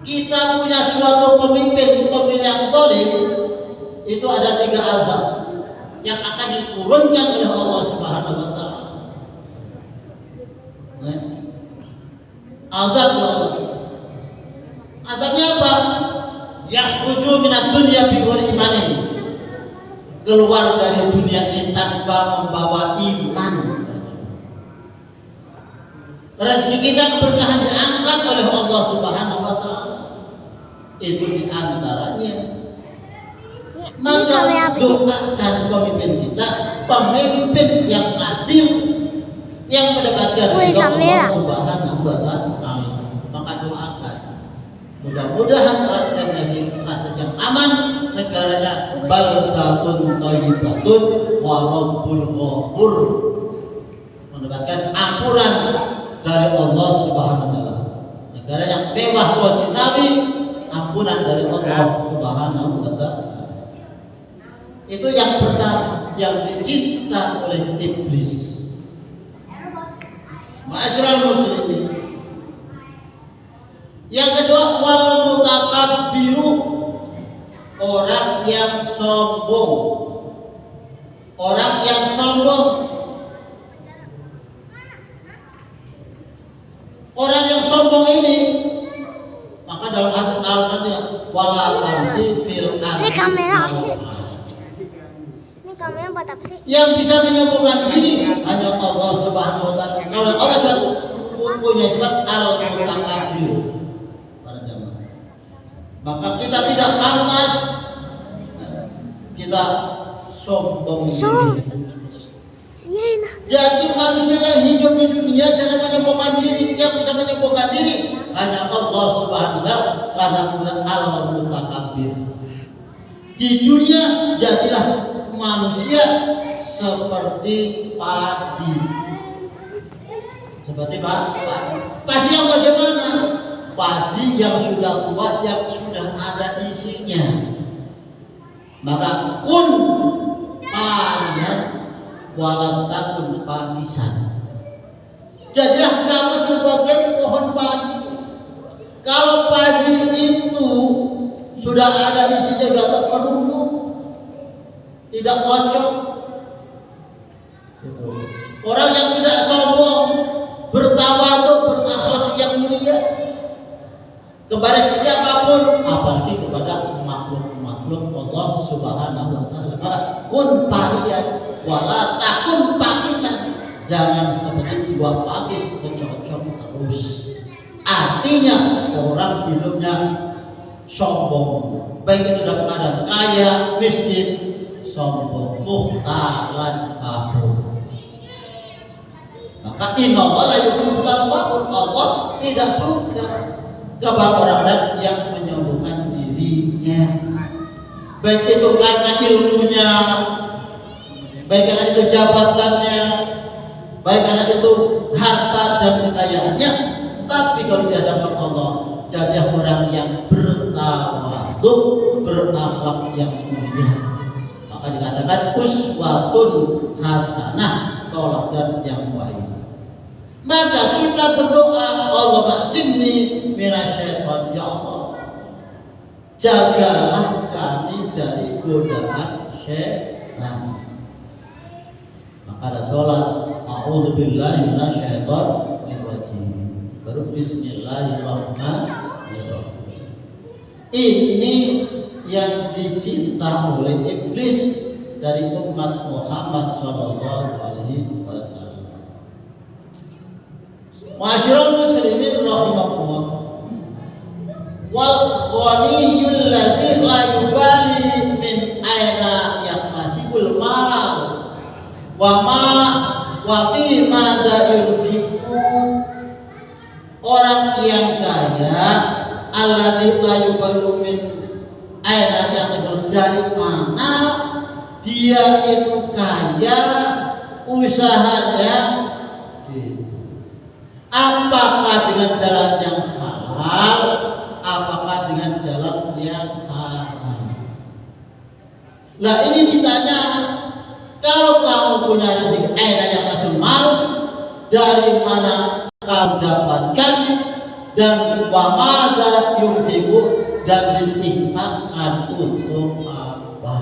kita punya suatu pemimpin yang zalim, itu ada 3 azab yang akan diturunkan oleh Allah Subhanahu wa taala. Azab Allah. Azabnya apa? Yakhruju minad dunya bi ghairi imanin. Keluar dari dunia ini tanpa membawa iman. Rezeki kita keberkahan diangkat oleh Allah Subhanahu wa taala. Itu diantaranya. Maka doakan pemimpin kita, pemimpin yang adil, yang mendapatkan ridho Allah Subhanahu wa taala. Maka doakan. Mudah-mudahan rakyatnya jadi rakyat yang aman, negaranya baldatun thayyibatun wa rabbul ghafur. Mendapatkan ampunan dari Allah Subhanahu wa taala. Negara yang mewah wajinawi, ampunan dari Allah Subhanahu wa taala. Itu yang pertama yang dicinta oleh iblis. Ma'asyiral muslimin. Yang kedua, wal mutakabbiru, orang yang sombong. Orang yang sombong. Orang yang sombong ini, maka dalam hati wala tamsi fil ardi. Ini kamera buat apa sih? Yang bisa menyombongkan diri hanya Allah Subhanahu wa taala. Kalau Allah satu punya sifat al-mutakabbir. Maka kita tidak pantas kita sombong diri. Jadi manusia yang hidup di dunia jangan menyombongkan diri. Yang bisa menyombongkan diri hanya Allah Subhanahu wa taala, karena Allah al-mutakabbir. Di dunia jadilah manusia seperti padi. Seperti padi. Padi yang bagaimana? Padi yang sudah tua, yang sudah ada isinya. Maka kun padian walau takun padisan. Jadilah kamu sebagai pohon padi. Kalau padi itu sudah ada isinya, sudah terperunggu, tidak cocok. Itu. Orang yang tidak sombong, bertawadhu, berakhlak yang mulia kepada siapapun, apalagi kepada makhluk-makhluk Allah Subhanahu wa taala. Maka kun parian wala takun pakisan. Jangan seperti buah pakis kecocok terus. Artinya orang hidupnya sombong, baik itu dalam keadaan kaya, miskin, sombong, muhtalan kafir. Maka innallaha la yuhibbul kafir. Allah tidak suka kepada orang yang menyombongkan dirinya, baik itu karena ilmunya, baik karena itu jabatannya, baik karena itu harta dan kekayaannya. Tapi kalau di hadapan Allah, jadi orang yang bertawadhu, berakhlak yang mulia. Maka dikatakan uswatun hasanah, teladan yang baik. Maka kita berdoa, Allahumma sinni minasyaitan, ya Allah, jagalah kami dari godaan syaitan. Maka ada sholat, a'udzubillahi minasyaitonir rajim, baru bismillahirrahmanirrahim. Ini yang dicinta oleh iblis dari umat Muhammad sallallahu alaihi wasallam. Ma'asyiral muslimin rahimakumullah. Wal ghaniyul ladzi la yubali min aina yaqtasibul mal wa ma wa fi madza yunfiqu. Orang yang kaya alladzi la yubali min aina yaqtasibul, dari mana dia itu kaya, usahanya gitu. Apakah dengan jalan yang halal, apakah dengan jalan yang haram? Nah ini ditanya, kalau kamu punya rezeki aina yang langsung mal, dari mana kamu dapatkan? dan wa madza yunfiqu dan diinfakkan untuk apa.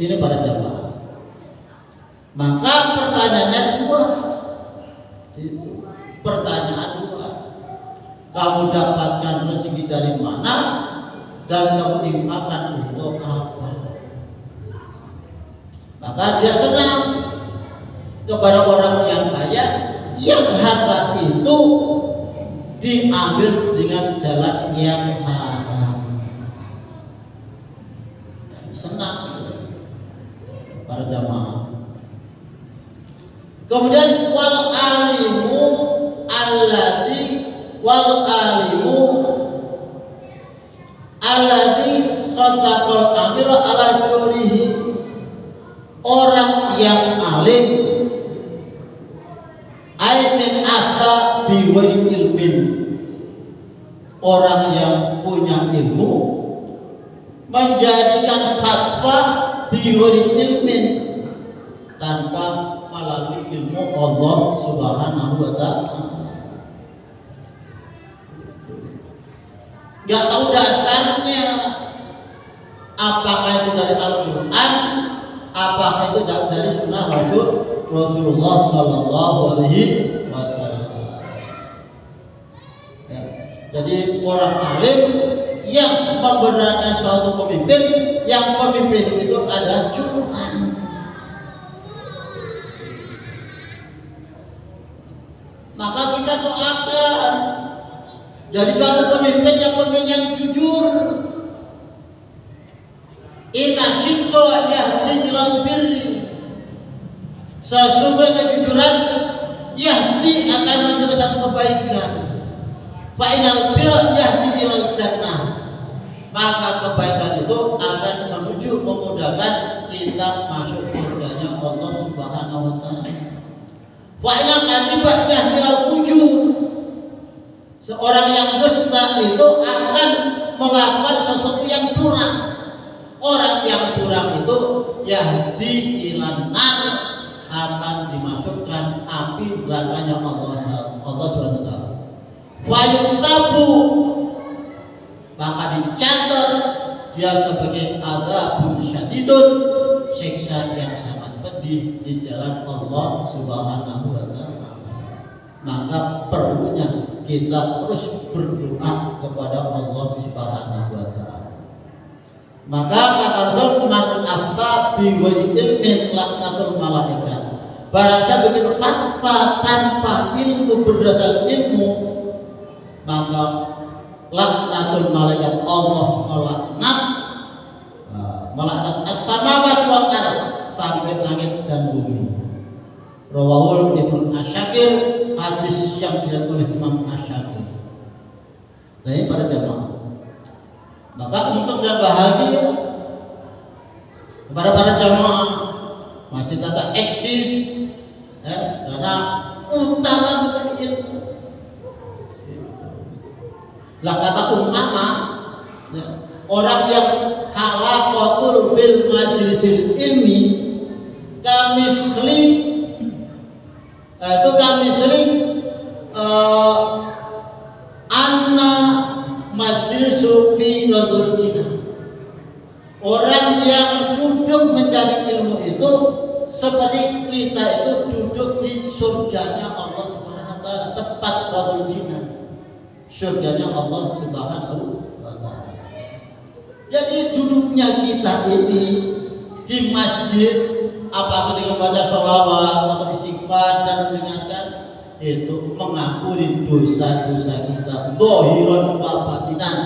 Ini para jamaah. Maka pertanyaannya dua. Itu pertanyaan dua. Kamu dapatkan rezeki dari mana dan kamu infakkan untuk apa? Maka dia senang kepada orang yang kaya yang harta itu diambil dengan jalan yang haram. Senang para jamaah. Kemudian wal alimu alladzi sadaqal amira ala jurihi, orang yang alim min afta bi ilmin, orang yang punya ilmu menjadikan fatwa bi ilmin tanpa melalui ilmu Allah Subhanahu wa ta'ala. Gak tahu dasarnya, apakah itu dari Al-Quran, apakah itu dari sunnah Rasulullah Sallallahu Alaihi Wasallam. Ya. Jadi orang alim yang membenarkan suatu pemimpin, yang pemimpin itu adalah curang. Maka kita doakan jadi suatu pemimpin yang jujur. Inna syidqa yahdi ilal birri, sesungguhnya kejujuran yahdi akan menuju satu kebaikan. Fa inal birra yahdi ilal jannah, maka kebaikan itu akan menuju memudahkan kita masuk surganya Allah Subhanahu wa ta'ala. Wa inal kadhiba yahdi ilal fujur, seorang yang dusta itu akan melakukan sesuatu yang curang. Orang yang curang itu yahdi ilan nar, akan dimasukkan api nerakanya Allah SWT. Wa yuktabu, maka dicatat dia sebagai adzabun syadidun, siksa yang sangat pedih di jalan Allah Subhanahu wa ta'ala. Maka perlunya kita terus berdoa kepada Allah Subhanahu wa ta'ala. Maka kata Rasul, man afta bi ghairi ilmin laknatul malaikat, barang siapa bikin fatwa tanpa ilmu, berdasar ilmu, maka laknatul malaikat, Allah melaknat as-samawati wal ardh, sampai langit dan bumi. Rawahul Ibnu Asyakir, hadis yang diriwayatkan oleh Imam Asyakir. Nah, ini para jamaah. Maka untuk dan bahagia kepada para jamaah masih tetap eksis, karena utama menjadi ilmu. Lah kata umpama, orang yang halaqatul fil majlisil ilmi kamisli, itu kamisli anna majlisu fi radul jinah. Orang yang duduk mencari ilmu itu seperti kita itu duduk di surganya Allah Subhanahu wa ta'ala, tepat radul jinah, surganya Allah Subhanahu wa ta'ala. Jadi duduknya kita ini di masjid, apakah dengan baca sholawat atau istighfar dan mendengarkan, itu mengampuni dosa-dosa kita, dohiron wa batinan,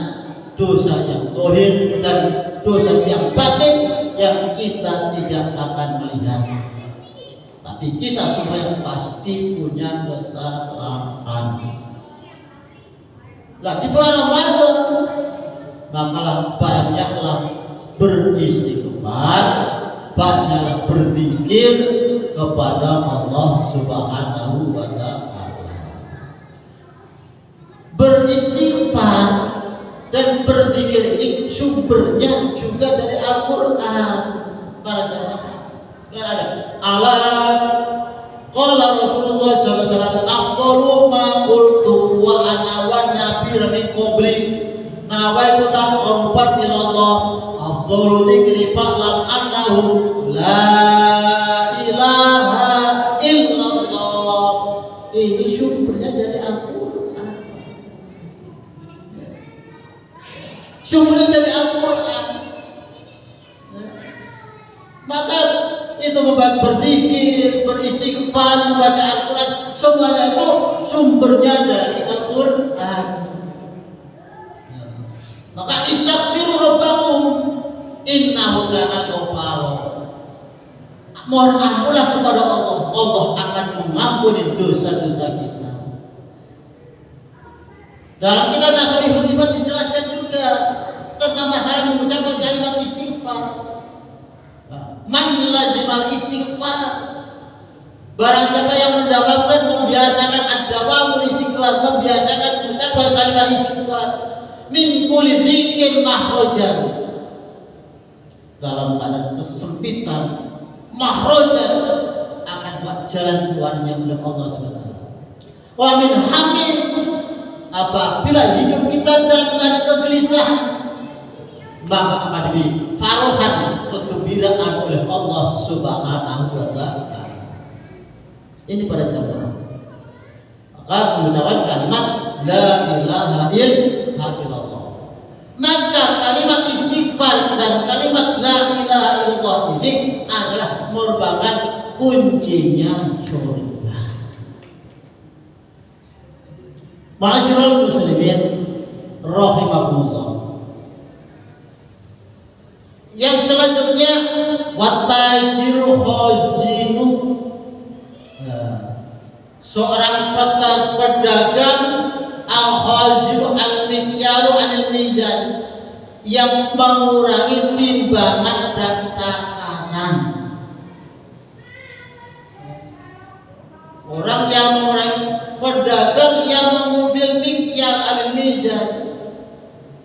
dosa yang dohir dan dosa yang batin yang kita tidak akan melihat, tapi kita semua pasti punya kesalahan. Nah, di bulan Ramadan makalah banyaklah beristighfar, banyaklah berzikir kepada Allah Subhanahu wa ta'ala. Beristighfar dan berzikir ini sumbernya juga dari Al-Quran. Para jamaah kan ada Allah qala Rasulullah sallallahu alaihi wasallam, aqallu ma qul wa ana wan nabi min qabli nawaitu taqarruban ila Allah afdalu dzikri fa'lam annahu la ilaha illallah. Ini sumbernya dari Al-Quran. Sumbernya dari Al-Quran. Maka itu berzikir, beristighfar, membaca Al-Quran, semuanya itu sumbernya dari Al-Quran. Maka istaghfiru rabbakum innahu kana ghaffara. Mohon ampunlah kepada Allah, Allah akan mengampuni dosa-dosa kita. Dalam kitab Nashihul Ibad dijelaskan juga tentang masalah mengucapkan kalimat istighfar. Man lazimal istighfar, barang siapa yang mendapatkan membiasakan ad-dawamul istighfar, membiasakan mengucapkan kalimat istighfar min kulli dhikin mahrojan, dalam keadaan kesempitan, mahrojan, akan buat jalan keluarnya oleh Allah SWT. Wa min hamil, apabila hidup kita dalam keadaan kegelisahan, maka akan diberi farohan, kegembiraan oleh Allah Subhanahu wa Ta'ala. Ini pada jamaah. Maka mengucapkan kalimat la ilaha illallah. Maka kalimat istighfar dan kalimat la ilaha illallah ini adalah merupakan kuncinya surga. Ma'asyiral muslimin rahimakumullah. Yang selanjutnya watajirul khazinu, seorang pedagang al-khazinu al-mikyalu al-mizan, yang mengurangi timbangan dan takaran. Orang yang mengurangi, pedagang yang mengambil mikyal al-mizan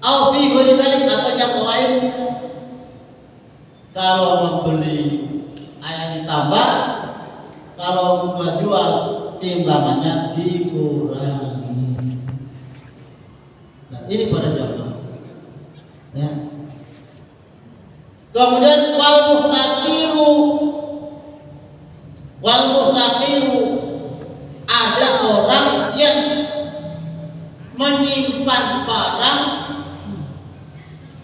au fi ghairi dzalik, atau yang lainnya. Kalau membeli ayam ditambah, kalau menjual timbangannya dikurangi. Nah, ini pada jamaah. Ya. Kemudian wal muhtaqiru, ada orang yang menyimpan barang,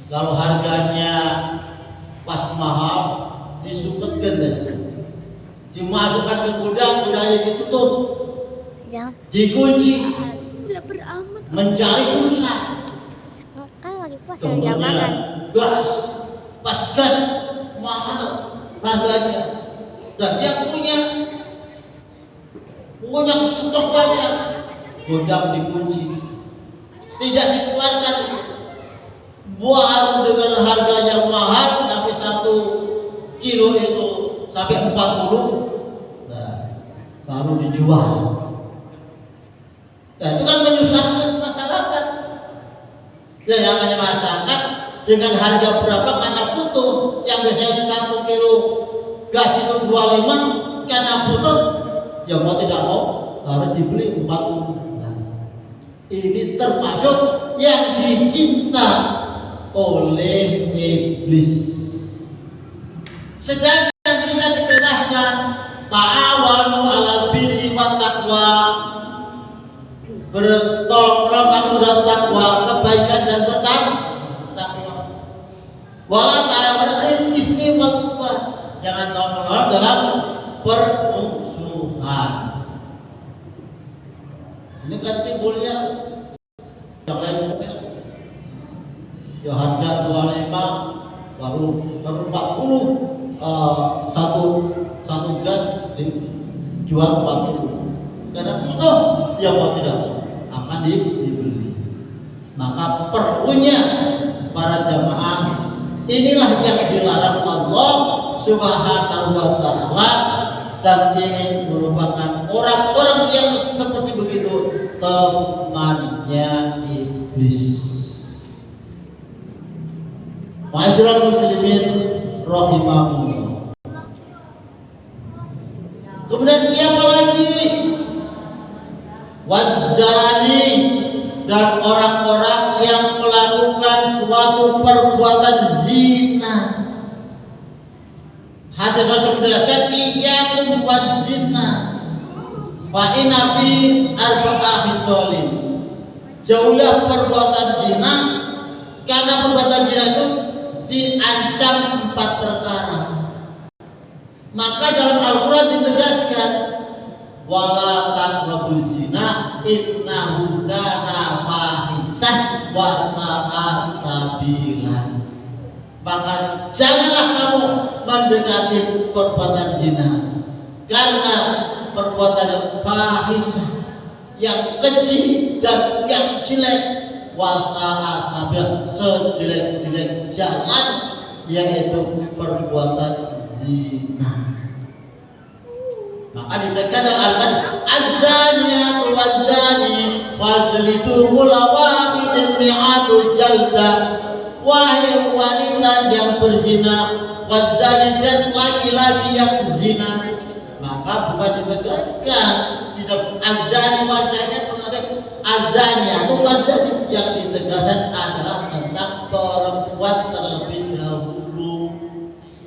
kalau harganya pas mahal disuketkan deh, dimasukkan ke gudang, gudangnya ditutup, ya, dikunci, mencari susah. Kan lagi puasa Contohnya gas, pas gas mahal harganya, dan dia punya stok banyak, gudang dikunci, tidak dikeluarkan. Buah dengan harga yang mahal sampai 1 kilo itu sampai 40, nah, baru dijual. Nah, itu kan menyusahkan masyarakat. Ya, yang namanya masyarakat dengan harga berapa karena butuh, yang biasanya 1 kilo gas itu 25, karena butuh, ya mau tidak mau harus dibeli 40. Nah, ini termasuk yang dicinta oleh iblis. Sedangkan kita diperintahkan ta'awanu 'alal birri wat taqwa, bertolong kamu dan takwa, kebaikan dan bertakwa. Wala ta'awanu 'alal ismi wal 'udwan, jangan tolong dalam permusuhan. Ini kan timbulnya yang lain mungkin ya harga 25 baru 40, satu gas dijual 40, karena butuh, ya mau tidak akan dibeli. Maka perlunya para jamaah, inilah yang dilarang Allah Subhanahu wa Ta'ala, dan ingin merupakan orang-orang yang seperti begitu temannya iblis. Ma'asyiral muslimin rahimahumullah. Kemudian siapa lagi? Wazani, dan orang-orang yang melakukan suatu perbuatan zina. Hadis Rasul menjelaskan iyyakum waz-zina fa inna fi arba'a khisalin. Jauhlah perbuatan zina, karena perbuatan zina itu diancam 4 perkara. Maka dalam Al-Quran ditegaskan wala taqrabuz zina innahu kana fahisah wa sa'a sabila. Maka janganlah kamu mendekati perbuatan zina, karena perbuatan fahisah yang keji dan yang jelek, wa sa'a sabila, sejelek-jelek jalan, yaitu perbuatan zina. Maka ditekan al-Quran az-zaniyatu waz-zani fajlidu kulla wahidin mi'atu jaldah. Wahai wanita yang berzina, waz-zani, dan laki-laki yang zina. Maka bukan ditegaskan di dalam az-zani waz-zani, az-zani atau waz-zani, yang ditegaskan adalah tentang perempuan terlebih dahulu,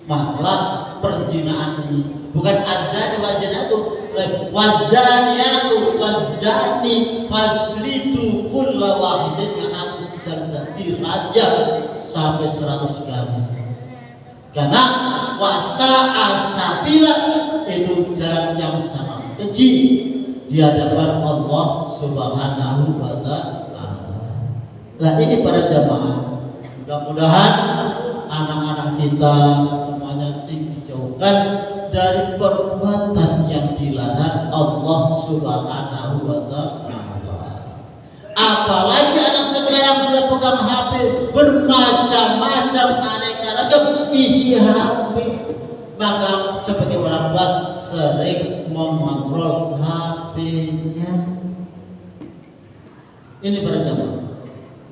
masalah perzinaan ini. Bukan az-zani waz-zani, waz-zaniyatu waz-zani fajlidu kulla wahidin mi'atu jaldah, dirajam sampai 100 kali. Karena wasa'a sabila itu jalan yang sangat keji di hadapan Allah Subhanahu wa ta'ala. Nah, ini para jamaah, mudah-mudahan anak-anak kita semuanya dijauhkan dari perbuatan yang dilarang Allah Subhanahu wa ta'ala. Apalagi anak sekarang sudah pegang HP, bermacam-macam aneka ragam isi HP. Maka sebagai orang tua sering mengontrol HP-nya. Ini para jamaah.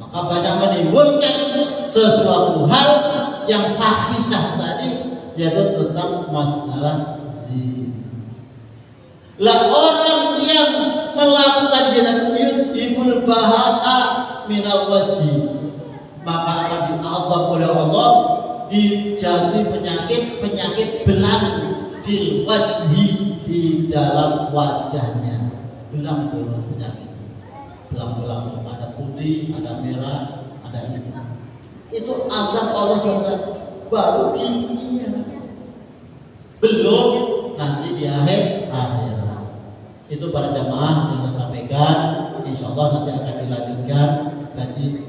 Maka banyak menimbulkan sesuatu hal yang fahisah tadi, yaitu tentang masalah zina. Lah orang yang melakukan zina yudhibul baha'a minal wajhi, maka akan diazab oleh Allah, dijadi penyakit belang fil wajhi, di dalam wajahnya. Belang itu penyakit, belang-belang, ada putih, ada merah, ada hitam. Itu azab Allah SWT baru di dunia, belum nanti di akhirat. Itu para jamaah yang saya sampaikan. Insya Allah nanti akan dilanjutkan bagi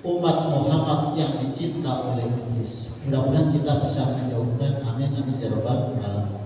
umat Muhammad yang dicinta oleh iblis. Mudah-mudahan kita bisa menjauhkan. Amin amin ya rabbal alamin.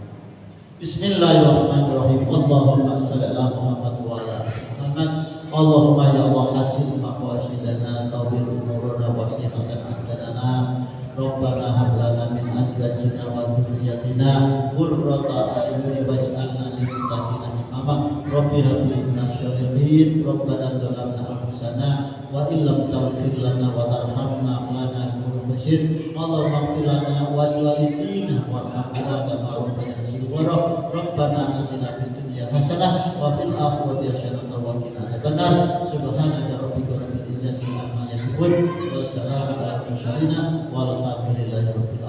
Bismillahirrahmanirrahim. Allahumma shalli ala Muhammad wa ala ali Muhammad. Allahumma ya Allah hasil maqasidana tawil umurana wa sihatan abdana. Rabbana hab lana min azwajina wa dhurriyyatina qurrata a'yun waj'alna lil muttaqina imama. Rabbi hab lana syarihin. Rabbana dhalamna anfusana wa illam taghfir lana wa tarhamna lanakunanna minasy Allahumma ighfir lana wa liwalidina warhamna kama rabbayana shighara. Rabbana atina fid dunya hasanah wa fil akhirati hasanah wa qina adzabannar. Subhanaka rabbika rabbil izzati amma yasifun wa salamun alal mursalin walhamdulillahi rabbil alamin.